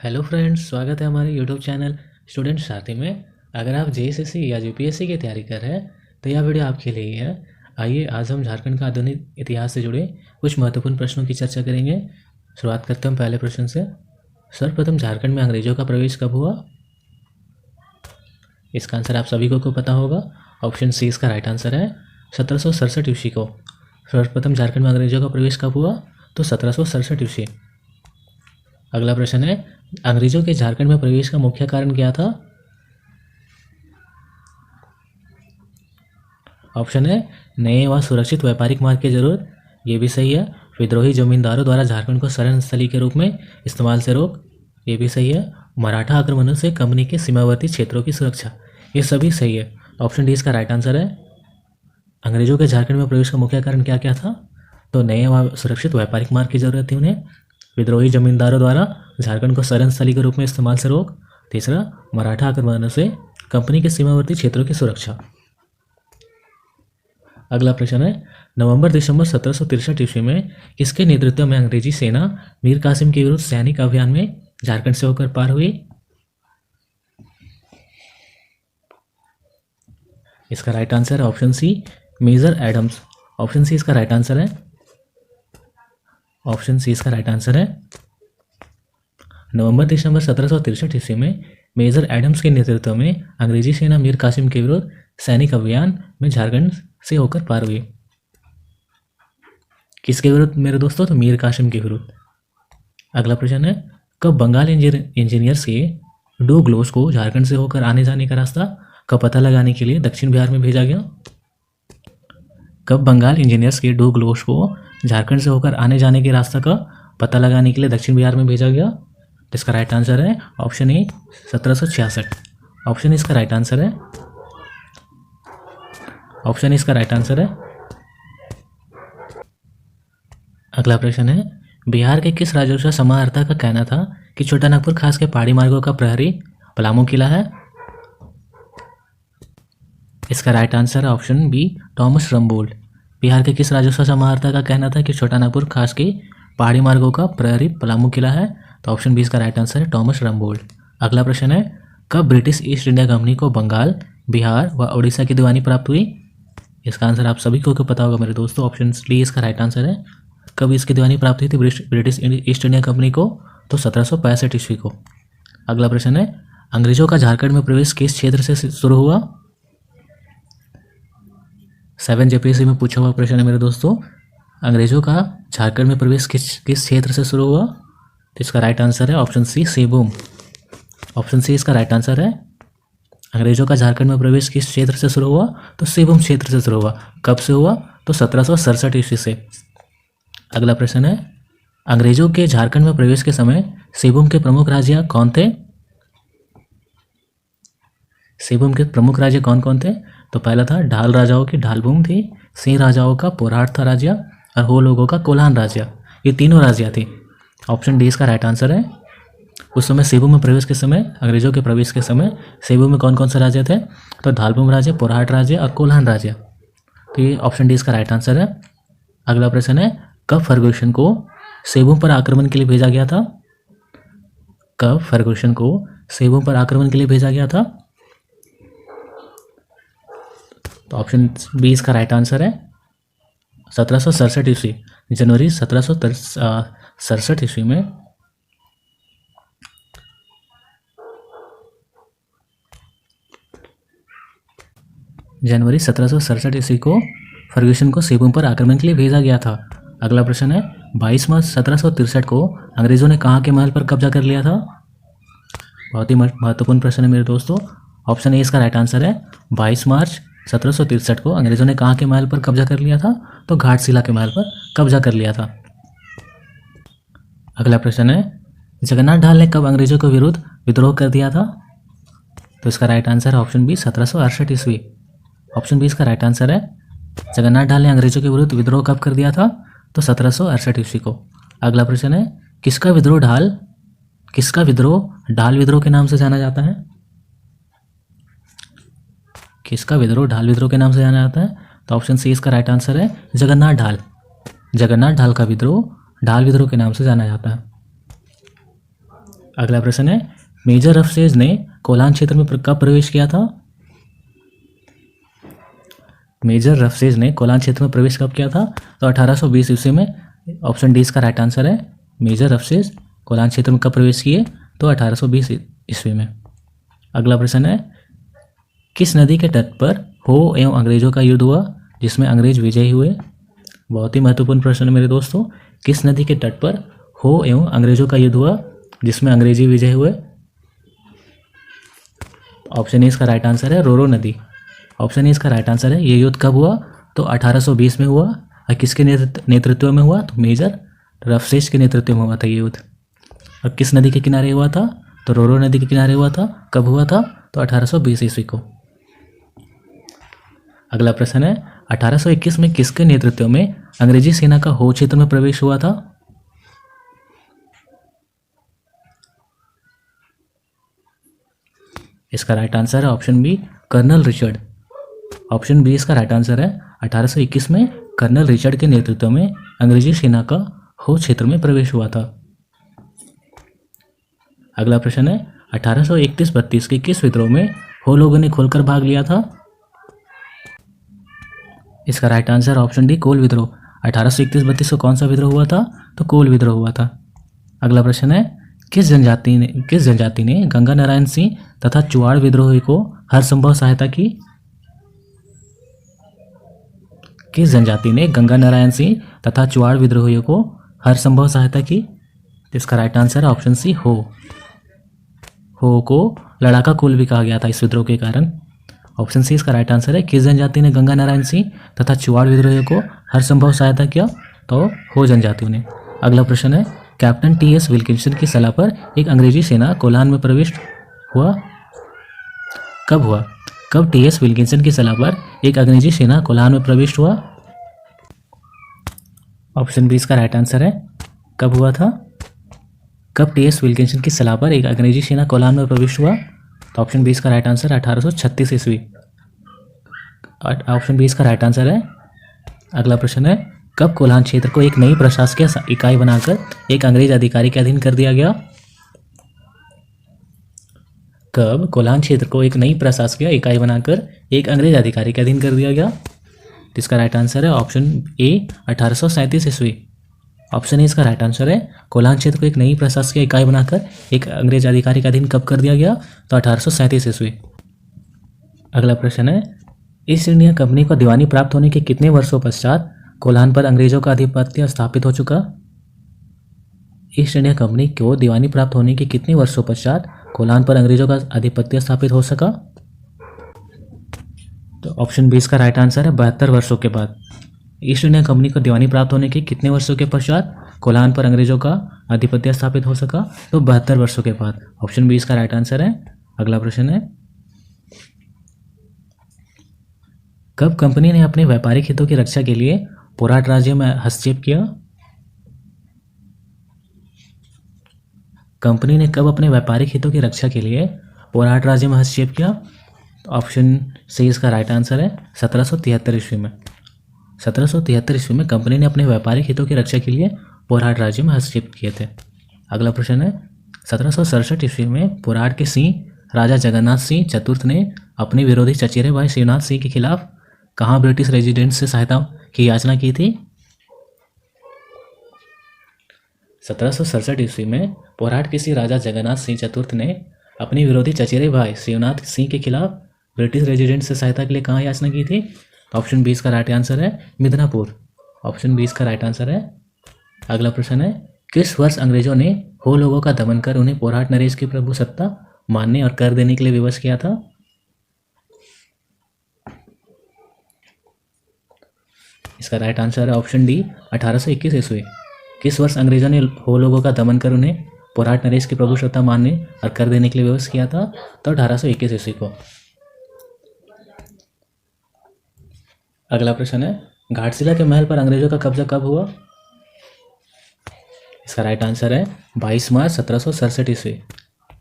Hello friends, स्वागत है हमारे यूट्यूब चैनल स्टूडेंट साथी में। अगर आप जेएसएससी या यूपीएससी की तैयारी कर रहे हैं तो यह वीडियो आपके लिए ही है। आइए आज हम झारखंड का आधुनिक इतिहास से जुड़े कुछ महत्वपूर्ण प्रश्नों की चर्चा करेंगे। शुरुआत करते हैं पहले प्रश्न से। सर्वप्रथम झारखंड में अंग्रेजों का प्रवेश कब हुआ? इसका आंसर आप सभी को पता होगा। ऑप्शन सी इसका राइट आंसर है 1767 ईस्वी को। सर्वप्रथम झारखंड में अंग्रेजों का प्रवेश कब हुआ? तो 1767 ईस्वी। अगला प्रश्न है, अंग्रेजों के झारखंड में प्रवेश का मुख्य कारण क्या था? ऑप्शन है नए व सुरक्षित व्यापारिक मार्ग की जरूरत, ये भी सही है। विद्रोही जमींदारों द्वारा झारखंड को शरण स्थली के रूप में इस्तेमाल से रोक, ये भी सही है। मराठा आक्रमणों से कंपनी के सीमावर्ती क्षेत्रों की सुरक्षा, ये सभी सही है। ऑप्शन डी इसका राइट आंसर है। अंग्रेजों के झारखंड में प्रवेश का मुख्य कारण क्या क्या था? तो नए व सुरक्षित व्यापारिक मार्ग की जरूरत थी उन्हें, विद्रोही जमींदारों द्वारा झारखंड को शरण स्थली के रूप में इस्तेमाल से रोक, तीसरा मराठा आक्रमणों से कंपनी के सीमावर्ती क्षेत्रों की सुरक्षा। अगला प्रश्न है, नवंबर दिसंबर 1763 ईस्वी में किसके नेतृत्व में अंग्रेजी सेना मीर कासिम के विरुद्ध सैनिक अभियान में झारखंड से होकर पार हुई? इसका राइट आंसर है option C major Adams. Option C इसका राइट आंसर है। ऑप्शन सी इसका राइट आंसर है। नवंबर दिसंबर 1763 ईस्वी में मेजर एडम्स के नेतृत्व में अंग्रेजी सेना मीर कासिम के विरुद्ध सैनिक अभियान में झारखंड से होकर पार हुई। किसके विरुद्ध मेरे दोस्तों? तो मीर कासिम के विरुद्ध। अगला प्रश्न है, कब बंगाल इंजीनियर्स के डूग्लोस को झारखंड से होकर आने जाने का रास्ता का पता लगाने के लिए दक्षिण बिहार में भेजा गया? कब बंगाल इंजीनियर्स के डूग्लोस को झारखंड से होकर आने जाने के रास्ता का पता लगाने के लिए दक्षिण बिहार में भेजा गया? इसका राइट आंसर है ऑप्शन ए 1766। ऑप्शन इसका राइट आंसर है। ऑप्शन इसका राइट आंसर है। अगला प्रश्न है, बिहार के किस राजवंश समाहर्ता का कहना था कि छोटा नागपुर खास के पहाड़ी मार्गों का प्रहरी पलामू किला है? इसका राइट आंसर है ऑप्शन बी थॉमस रम्बोल्ड। बिहार के किस राजवंश समाहर्ता का कहना था कि छोटा नागपुर खास के पहाड़ी मार्गों का प्रहरी पलामू किला है? तो ऑप्शन बी इसका राइट आंसर है थॉमस रम्बोल्ड। अगला प्रश्न है, कब ब्रिटिश ईस्ट इंडिया कंपनी को बंगाल, बिहार व उड़ीसा की दीवानी प्राप्त हुई? इसका आंसर आप सभी को पता होगा मेरे दोस्तों। ऑप्शन डी इसका राइट आंसर है। कब इसकी दीवानी प्राप्त हुई थी ब्रिटिश ईस्ट इंडिया कंपनी को? तो 1765 ईस्वी को। अगला प्रश्न है, अंग्रेजों का झारखंड में प्रवेश किस क्षेत्र से शुरू हुआ? 7 जेपीएससी में पूछा हुआ प्रश्न है मेरे दोस्तों। अंग्रेजों का झारखंड में प्रवेश किस क्षेत्र से शुरू हुआ? तो इसका राइट आंसर है ऑप्शन सी सेबूम। ऑप्शन सी इसका राइट आंसर है। अंग्रेजों का झारखंड में प्रवेश किस क्षेत्र से शुरू हुआ? तो सेबूम क्षेत्र से शुरू हुआ। कब से हुआ? तो 1767 ईस्वी से। अगला प्रश्न है, अंग्रेजों के झारखंड में प्रवेश के समय सेबूम के प्रमुख राजा कौन थे? सेबूम के प्रमुख राजा कौन कौन थे? तो पहला था ढाल राजाओं की ढालभूम थी, सिंह राजाओं का पोराट था राज्य, और हो लोगों का कोल्हान राज्य। ये तीनों राज्य थी। ऑप्शन डी इसका राइट आंसर है। उस समय सेबू में प्रवेश के समय, अंग्रेजों के प्रवेश के समय सेबू में कौन कौन से राज्य थे? तो धालभूम राज्य, पोराट राज्य और कोल्हान राज्य। तो ये ऑप्शन डी इसका राइट आंसर है। अगला प्रश्न है, कब फर्गुसन को सेबू पर आक्रमण के लिए भेजा गया था? कब फर्गुसन को सेबू पर आक्रमण के लिए भेजा गया था? तो ऑप्शन बी इसका राइट आंसर है। 1767 ईस्वी, जनवरी 1767 ईस्वी में जनवरी 1767 ईस्वी को फर्ग्यूसन को सेबू पर आक्रमण के लिए भेजा गया था। अगला प्रश्न है, 22 मार्च 1763 को अंग्रेजों ने कहाँ के महल पर कब्जा कर लिया था? बहुत ही महत्वपूर्ण प्रश्न है मेरे दोस्तों। ऑप्शन ए इसका राइट आंसर है। 22 मार्च 1763 को अंग्रेजों ने कहाँ के महल पर कब्जा कर लिया था? तो घाटशिला के महल पर कब्जा कर लिया था। अगला प्रश्न है, जगन्नाथ ढाल ने कब अंग्रेजों के विरुद्ध विद्रोह कर दिया था? तो इसका राइट आंसर है ऑप्शन बी 1768 ईस्वी। ऑप्शन बी इसका राइट आंसर है। जगन्नाथ ढाल ने अंग्रेजों के विरुद्ध विद्रोह कब कर दिया था? तो 1768 ईस्वी को। अगला प्रश्न है, किसका विद्रोह ढाल विद्रोह के नाम से जाना जाता है? किसका विद्रोह ढाल विद्रोह के नाम से जाना जाता है? तो ऑप्शन सी इसका राइट आंसर है। जगन्नाथ ढाल। जगन्नाथ ढाल का विद्रोह ढाल विद्रोह के नाम से जाना जाता है। अगला प्रश्न है, मेजर रफसेज ने कोलान क्षेत्र में कब प्रवेश किया था? मेजर रफसेज ने कोलान क्षेत्र में प्रवेश कब किया था? तो 1820 ईस्वी में। ऑप्शन डी इसका राइट आंसर है। मेजर रफसेज कोलान क्षेत्र में कब प्रवेश किए? तो 1820 ईस्वी में। अगला प्रश्न है, किस नदी के तट पर हो एवं अंग्रेजों का युद्ध हुआ जिसमें अंग्रेज विजयी हुए? बहुत ही महत्वपूर्ण प्रश्न है मेरे दोस्तों। किस नदी के तट पर हो एवं अंग्रेजों का युद्ध हुआ जिसमें अंग्रेजी विजय हुए? ऑप्शन ए इसका राइट आंसर है, रोरो नदी। ऑप्शन ए इसका राइट आंसर है। ये युद्ध कब हुआ? तो 1820 में हुआ। और किसके नेतृत्व में हुआ? तो मेजर रफसेज के नेतृत्व में हुआ था ये युद्ध। और किस नदी के किनारे हुआ था? तो रोरो नदी के किनारे हुआ था। कब हुआ था? तो 1820 ईस्वी को। अगला प्रश्न है, 1821 में किसके नेतृत्व में अंग्रेजी सेना का हो क्षेत्र में प्रवेश हुआ था? इसका राइट आंसर है option B, colonel Richard. Option B इसका राइट आंसर है। 1821 में कर्नल रिचर्ड के नेतृत्व में अंग्रेजी सेना का हो क्षेत्र में प्रवेश हुआ था। अगला प्रश्न है, 1831-32 के किस विद्रोह में हो लोगों ने खोलकर भाग लिया था? इसका राइट आंसर ऑप्शन डी, कोल विद्रोह। 1831-32 को कौन सा विद्रोह हुआ था? तो कोल विद्रोह हुआ था। अगला प्रश्न है, किस जनजाति ने गंगा नारायण सिंह तथा चुआड़ विद्रोही को हर संभव सहायता की? किस जनजाति ने गंगा नारायण सिंह तथा चुआड़ विद्रोहियों को हर संभव सहायता की? इसका राइट आंसर है ऑप्शन सी, हो को लड़ाका कुल भी कहा गया था इस विद्रोह के कारण। ऑप्शन सी इसका राइट आंसर है। किस जनजाति ने गंगा नारायण सिंह तथा चुआड़ विद्रोहियों को हर संभव सहायता किया? तो हो जनजातियों ने। अगला प्रश्न है, कैप्टन टी.एस. विल्किंसन की सलाह पर एक अंग्रेजी सेना कोलान में प्रवेश हुआ? कब हुआ? कब टी.एस. विल्किंसन की सलाह पर एक अंग्रेजी सेना कोलान में प्रवेश हुआ? ऑप्शन बी इसका राइट आंसर है। कब हुआ था? कब टी.एस. विल्किंसन की सलाह पर एक अंग्रेजी सेना कोलान में प्रवेश हुआ? तो ऑप्शन बी इसका राइट आंसर 1836 ईस्वी। ऑप्शन बी इसका राइट आंसर है। अगला प्रश्न है, कब कोलान क्षेत्र को एक नई प्रशासकीय इकाई बनाकर एक अंग्रेज अधिकारी के अधीन कर दिया गया? कब कोलान क्षेत्र को एक नई प्रशासकीय इकाई बनाकर एक अंग्रेज अधिकारी के अधीन कर दिया गया? इसका राइट आंसर है ऑप्शन ए, 1837 ईस्वी। ऑप्शन ए इसका राइट आंसर है। कोलान क्षेत्र को एक नई प्रशासकीय इकाई बनाकर एक अंग्रेज अधिकारी के अधीन कब कर दिया गया? तो 1837 ईस्वी। अगला प्रश्न है, ईस्ट इंडिया कंपनी को दीवानी प्राप्त होने के कितने वर्षों पश्चात कोलान पर अंग्रेजों का आधिपत्य स्थापित हो चुका? ईस्ट इंडिया कंपनी को दीवानी प्राप्त होने के कितने वर्षों पश्चात कोलान पर अंग्रेजों का आधिपत्य स्थापित हो सका? तो ऑप्शन बी इसका राइट आंसर है, 72 वर्षों के बाद। ईस्ट इंडिया कंपनी को दीवानी प्राप्त होने के कितने वर्षों के पश्चात कोलान पर अंग्रेजों का आधिपत्य स्थापित हो सका? तो 72 वर्षों के बाद। ऑप्शन बी इसका राइट आंसर है। अगला प्रश्न है, कब कंपनी ने अपने व्यापारिक हितों की रक्षा के लिए पोराट राज्य में हस्तक्षेप किया? कंपनी ने कब अपने व्यापारिक हितों की रक्षा के लिए पोराट राज्य में हस्तक्षेप किया? ऑप्शन सी इसका राइट आंसर है, 1773 ईस्वी में। 1773 ईस्वी में कंपनी ने अपने व्यापारिक हितों की रक्षा के लिए पोराट राज्य में हस्तक्षेप किए थे। अगला प्रश्न है, 1767 ईस्वी में पोराट के सिंह राजा जगन्नाथ सिंह चतुर्थ ने अपने विरोधी चचेरे भाई शिवनाथ सिंह के खिलाफ कहाँ ब्रिटिश रेजिडेंट से सहायता की याचना की थी? 1767 ईस्वी में पोराट के सिंह राजा जगन्नाथ सिंह चतुर्थ ने अपने विरोधी चचेरे भाई शिवनाथ सिंह के खिलाफ ब्रिटिश रेजिडेंट से सहायता के लिए कहाँ याचना की थी? ऑप्शन 20 का राइट आंसर है मिदनापुर। ऑप्शन 20 का राइट आंसर है। अगला प्रश्न है, किस वर्ष अंग्रेजों ने हो लोगों का दमन कर उन्हें पोराट नरेश की प्रभु सत्ता मानने और कर देने के लिए विवश किया था? इसका राइट आंसर है ऑप्शन डी, 1821 ईस्वी। किस वर्ष अंग्रेजों ने हो लोगों का दमन कर उन्हें पोराट नरेश की प्रभु सत्ता मानने और कर देने के लिए विवश किया था? तो 1821 ईस्वी को। अगला प्रश्न है, घाटशिला के महल पर अंग्रेजों का कब्जा कब हुआ? इसका राइट आंसर है 22 मार्च 1767 ईस्वी।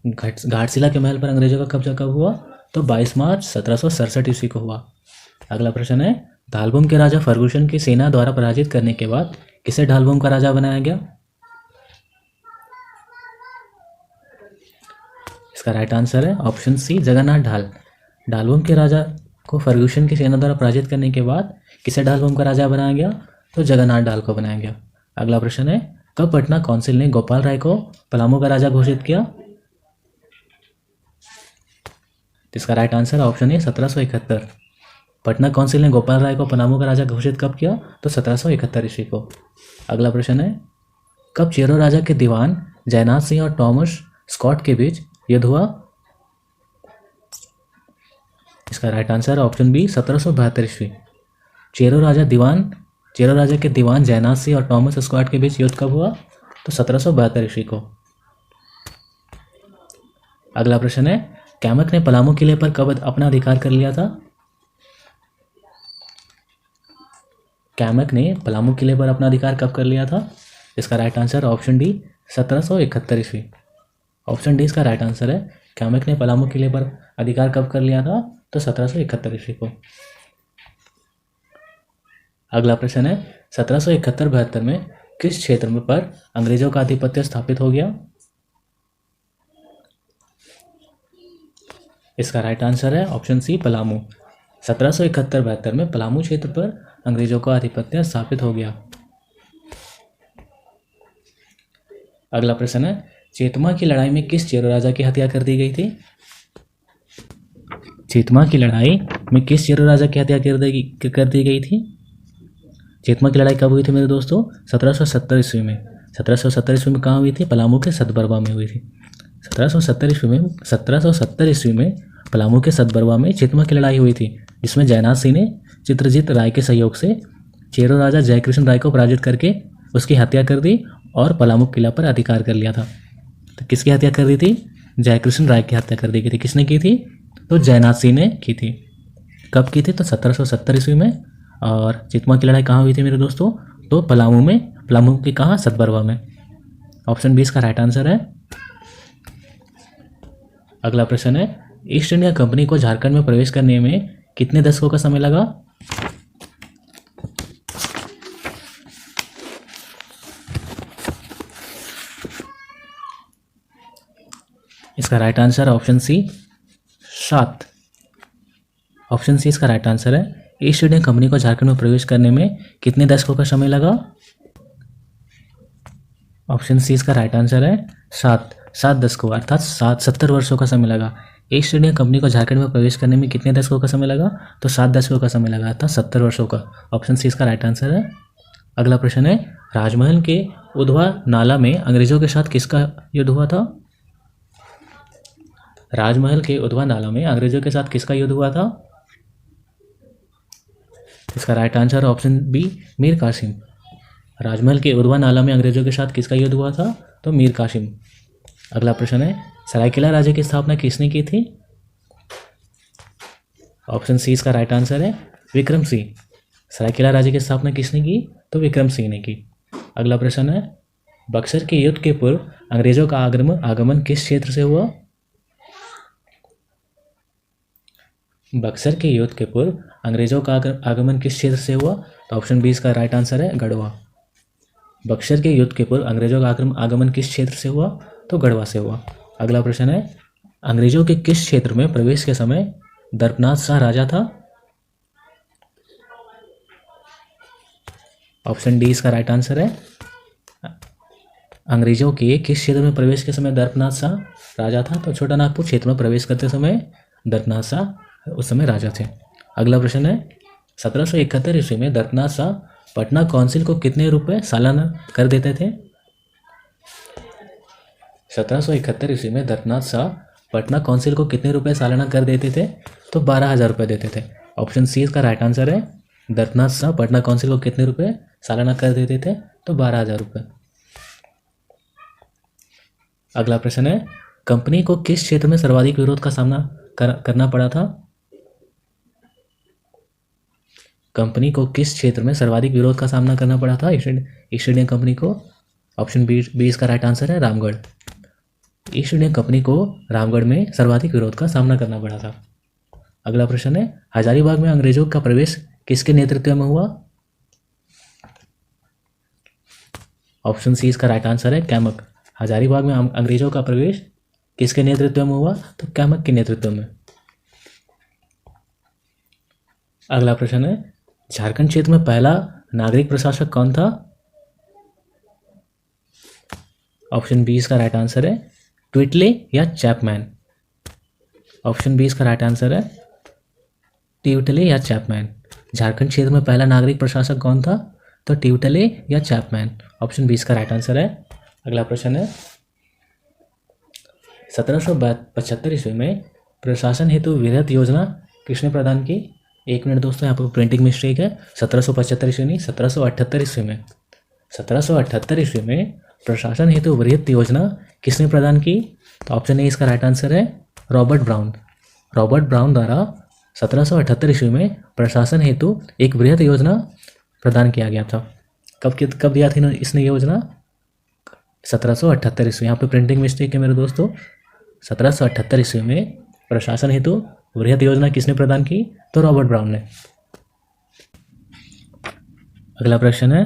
घाटशिला के महल पर अंग्रेजों का कब्जा कब हुआ? तो 22 मार्च 1767 ईस्वी को हुआ। अगला प्रश्न है, ढालभूम के राजा फर्गुसन की सेना द्वारा पराजित करने के बाद किसे ढालभूम का राजा बनाया गया? इसका राइट आंसर है ऑप्शन सी जगन्नाथ ढाल। ढालभूम के राजा को फर्ग्यूसन की सेना द्वारा पराजित करने के बाद किसे ढालभूम का राजा बनाया गया? तो जगन्नाथ ढाल को बनाया गया। अगला प्रश्न है, कब पटना काउंसिल ने गोपाल राय को पलामू का राजा घोषित किया? इसका right answer option A 1771। Patna council ने गोपाल राय को पलामू का राजा घोषित कब किया? तो 1771 ईस्वी को। अगला प्रश्न है, कब चेरो राजा के दीवान जयनाथ सिंह और टॉमस स्कॉट के बीच युद्ध हुआ? इसका राइट आंसर ऑप्शन बी 1772 ईस्वी। चेरो राजा के दीवान जयनाथ सिंह और टॉमस स्कॉट के बीच युद्ध कब हुआ? तो 1772 ईस्वी को। अगला प्रश्न है, कैमक ने पलामू किले पर कब अपना अधिकार कर लिया था? कैमक ने पलामू किले पर अपना अधिकार कब कर लिया था? इसका राइट आंसर ऑप्शन डी 1771 ईस्वी। ऑप्शन डी इसका राइट आंसर है। कैमक ने पलामू किले पर अधिकार कब कर लिया था? तो 1771 ईस्वी को। अगला प्रश्न है, 1771-72 में किस क्षेत्र में पर अंग्रेजों का आधिपत्य स्थापित हो गया? इसका राइट आंसर है ऑप्शन सी पलामू। 1771-72 में पलामू क्षेत्र पर अंग्रेजों का आधिपत्य स्थापित हो गया। अगला प्रश्न है, चेतमा की लड़ाई में किस चेरो राजा की हत्या कर दी गई थी? चेतमा की लड़ाई में किस चेरो राजा की हत्या कर दी गई थी? चेतमा की लड़ाई कब हुई थी मेरे दोस्तों? 1770 ईस्वी में। 1770 ईस्वी में कहाँ हुई थी? पलामू के सतबरवा में हुई थी। 1770 ईस्वी में पलामू के सतबरवा में चेतमा की लड़ाई हुई थी, जिसमें जयनाथ सिंह ने चित्रजीत राय के सहयोग से चेरो राजा जयकृष्ण राय को पराजित करके उसकी हत्या कर दी और पलामू किला पर अधिकार कर लिया था। तो किसकी हत्या कर दी थी? जयकृष्ण राय की हत्या कर दी गई थी। किसने की थी? तो जयनाथ सिंह ने की थी। कब की थी? तो 1770 ईस्वी में। और चेतमा की लड़ाई कहाँ हुई थी मेरे दोस्तों? तो पलामू में। पलामू के कहाँ? सतबरवा में। ऑप्शन बी इसका राइट आंसर है। अगला प्रश्न है, ईस्ट इंडिया कंपनी को झारखंड में प्रवेश करने में कितने दशकों का समय लगा? इसका right answer option C 7। Option C इसका राइट आंसर है। ईस्ट इंडिया कंपनी को झारखंड में प्रवेश करने में कितने दशकों का समय लगा? ऑप्शन सी इसका राइट आंसर है 7 दशकों, अर्थात 70 वर्षों का समय लगा। ईस्ट इंडिया कंपनी को झारखंड में प्रवेश करने में कितने दशकों का समय लगा? तो 7 दशकों का समय लगा, अर्थात 70 वर्षों का। ऑप्शन सी इसका राइट आंसर है। अगला प्रश्न है, राजमहल के उधवा नाला में अंग्रेजों के साथ किसका युद्ध हुआ था? राजमहल के उधवा नाला में अंग्रेजों के साथ किसका युद्ध हुआ था? इसका right answer option B Mir Qasim. Rajmahal के उधवा नाला में अंग्रेजों के साथ किसका युद्ध हुआ था? तो मीर कासिम। अगला प्रश्न है, सरायकेला राज्य की स्थापना किसने की थी? ऑप्शन सी इसका राइट आंसर है विक्रम सिंह। सरायकेला राज्य की स्थापना किसने की? तो विक्रम सिंह ने की। अगला प्रश्न है, बक्सर के युद्ध के पूर्व अंग्रेजों का आगमन किस क्षेत्र से हुआ? बक्सर के युद्ध के पूर्व अंग्रेजों का आगमन किस क्षेत्र से हुआ? तो ऑप्शन बी इसका राइट आंसर है गढ़वा। बक्सर के युद्ध के पूर्व अंग्रेजों का आगमन किस क्षेत्र से हुआ? तो गढ़वा से हुआ। अगला प्रश्न है, अंग्रेजों के किस क्षेत्र में प्रवेश के समय दर्पनाथ शाह राजा था? ऑप्शन डी इसका राइट आंसर है। अंग्रेजों के किस क्षेत्र में प्रवेश के समय दर्पनाथ शाह राजा था? तो छोटा नागपुर क्षेत्र में प्रवेश करते समय दर्पनाथ शाह उस समय राजा थे। अगला प्रश्न है, 1771 ईस्वी में दर्पनाथ शाह पटना काउंसिल को कितने रुपए सालाना कर देते थे? 1771 ईस्वी में दर्पनाथ शाह पटना काउंसिल को कितने रुपए सालाना कर देते थे? तो 12,000 रुपये देते थे। ऑप्शन सी इसका राइट आंसर है। दर्पनाथ शाह पटना काउंसिल को कितने रुपए सालाना कर देते थे? तो 12,000 रुपये। अगला प्रश्न है, कंपनी को किस क्षेत्र में सर्वाधिक विरोध का सामना करना पड़ा था? कंपनी को किस क्षेत्र में सर्वाधिक विरोध का सामना करना पड़ा था ईस्ट इंडिया कंपनी को? ऑप्शन बी इसका राइट आंसर है रामगढ़। ईस्ट इंडिया कंपनी को रामगढ़ में सर्वाधिक विरोध का सामना करना पड़ा था। अगला प्रश्न है, हजारीबाग में अंग्रेजों का प्रवेश किसके नेतृत्व में हुआ? ऑप्शन सी इसका राइट आंसर है कैमक। हजारीबाग में अंग्रेजों का प्रवेश किसके नेतृत्व में हुआ? तो कैमक के नेतृत्व में। अगला प्रश्न है, झारखंड क्षेत्र में पहला नागरिक प्रशासक कौन था? ऑप्शन बी इसका राइट आंसर है ट्विटले या चैपमैन। ऑप्शन बी इसका राइट आंसर है ट्विटले या चैपमैन। झारखंड क्षेत्र में पहला नागरिक प्रशासक कौन था? तो ट्विटले या चैपमैन। ऑप्शन बी इसका राइट आंसर है। अगला प्रश्न है, 1775 ईस्वी में प्रशासन हेतु वृहत योजना किसने प्रदान की? एक मिनट दोस्तों, यहाँ पर प्रिंटिंग मिस्टेक है। 1775 ईस्वी नहीं, 1778 ईस्वी में। 1778 ईस्वी में प्रशासन हेतु वृहत योजना किसने प्रदान की? तो ऑप्शन ए इसका राइट आंसर है रॉबर्ट ब्राउन। रॉबर्ट ब्राउन द्वारा 1778 ईस्वी में प्रशासन हेतु एक वृहत योजना प्रदान किया गया था। कब दिया था इसने योजना? 1778 ईस्वी। यहाँ पे प्रिंटिंग मिस्टेक है मेरे दोस्तों। 1778 ईस्वी में प्रशासन हेतु वृहत योजना किसने प्रदान की? तो रॉबर्ट ब्राउन ने। अगला प्रश्न है,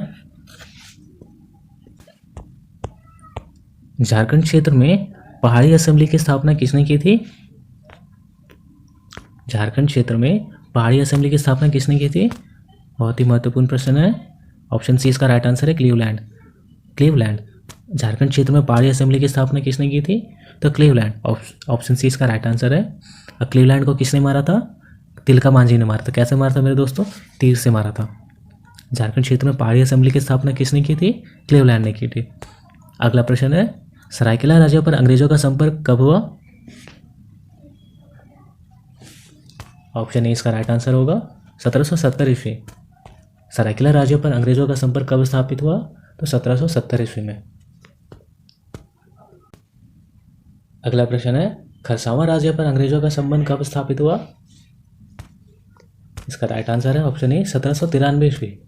झारखंड क्षेत्र में पहाड़ी असेंबली की स्थापना किसने की थी? झारखंड क्षेत्र में पहाड़ी असेंबली की स्थापना किसने की थी? बहुत ही महत्वपूर्ण प्रश्न है। ऑप्शन सी इसका राइट आंसर है क्लीवलैंड। क्लीवलैंड। झारखंड क्षेत्र में पहाड़ी असेंबली की स्थापना किसने की थी? तो क्लीवलैंड। ऑप्शन सी इसका राइट आंसर है। क्लीवलैंड को किसने मारा था? तिलका मांझी ने मारा था। कैसे मारा था मेरे दोस्तों? तीर से मारा था। झारखंड क्षेत्र में पहाड़ी असेंबली की स्थापना किसने की थी? क्लीवलैंड ने की थी। अगला प्रश्न है, सरायकेला राज्य पर अंग्रेजों का संपर्क कब हुआ? ऑप्शन ए इसका राइट आंसर होगा 1770 ईस्वी। सरायकेला राज्य पर अंग्रेजों का संपर्क कब स्थापित हुआ? तो 1770 ईस्वी में। अगला प्रश्न है, खरसावां राज्य पर अंग्रेजों का संबंध कब स्थापित हुआ? इसका राइट आंसर है ऑप्शन ए 1793 ईस्वी।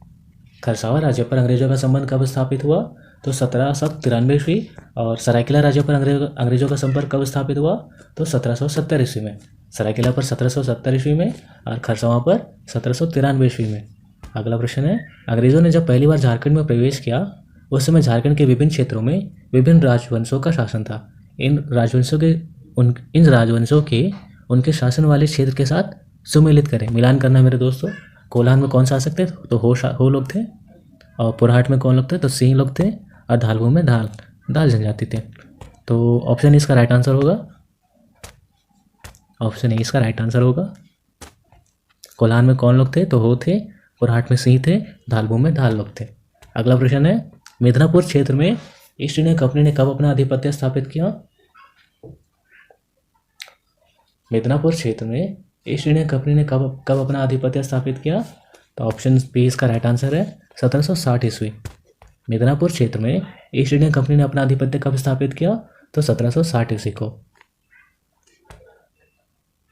खरसावां राज्य पर अंग्रेजों का संबंध कब स्थापित हुआ? तो 1793 ईस्वी। और सरायकेला राज्य पर अंग्रेजों का संपर्क कब स्थापित हुआ? तो 1770 ईस्वी में। सरायकेला पर 1770 ईस्वी में और खरसावां पर 1793 ईस्वी में। अगला प्रश्न है, अंग्रेजों ने जब पहली बार झारखंड में प्रवेश किया उस समय झारखंड के विभिन्न क्षेत्रों में विभिन्न राजवंशों का शासन था। इन राजवंशों के उनके शासन वाले क्षेत्र के साथ सुमेलित करें, मिलान करना मेरे दोस्तों। कोल्हान में कौन शासक थे? तो हो लोग थे। और पुरहाट में कौन लोग थे? तो सिंह लोग थे। और धालभू में दाल जनजाति थे। तो ऑप्शन इसका राइट आंसर होगा। ऑप्शन ए इसका राइट आंसर होगा। कोल्हान में कौन लोग थे? तो हो थे। पुरहाट में सिंह थे। धालभू में धाल लोग थे। अगला प्रश्न है, मिदनापुर क्षेत्र में ईस्ट इंडिया कंपनी ने कब अपना आधिपत्य स्थापित किया? मिदनापुर क्षेत्र में ईस्ट इंडिया कंपनी ने कब अपना आधिपत्य स्थापित किया? तो ऑप्शन बी इसका राइट आंसर है 1760 ईस्वी। मिदनापुर क्षेत्र में ईस्ट इंडिया कंपनी ने अपना आधिपत्य कब स्थापित किया? तो 1760 ईस्वी को।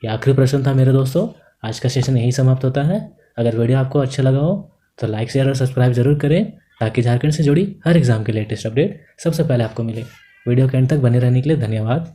यह आखिरी प्रश्न था मेरे दोस्तों। आज का सेशन यही समाप्त होता है। अगर वीडियो आपको अच्छा लगा हो तो लाइक शेयर और सब्सक्राइब जरूर करें ताकि झारखंड से जुड़ी हर एग्जाम की लेटेस्ट अपडेट सबसे पहले आपको मिले। वीडियो के अंत तक बने रहने के लिए धन्यवाद।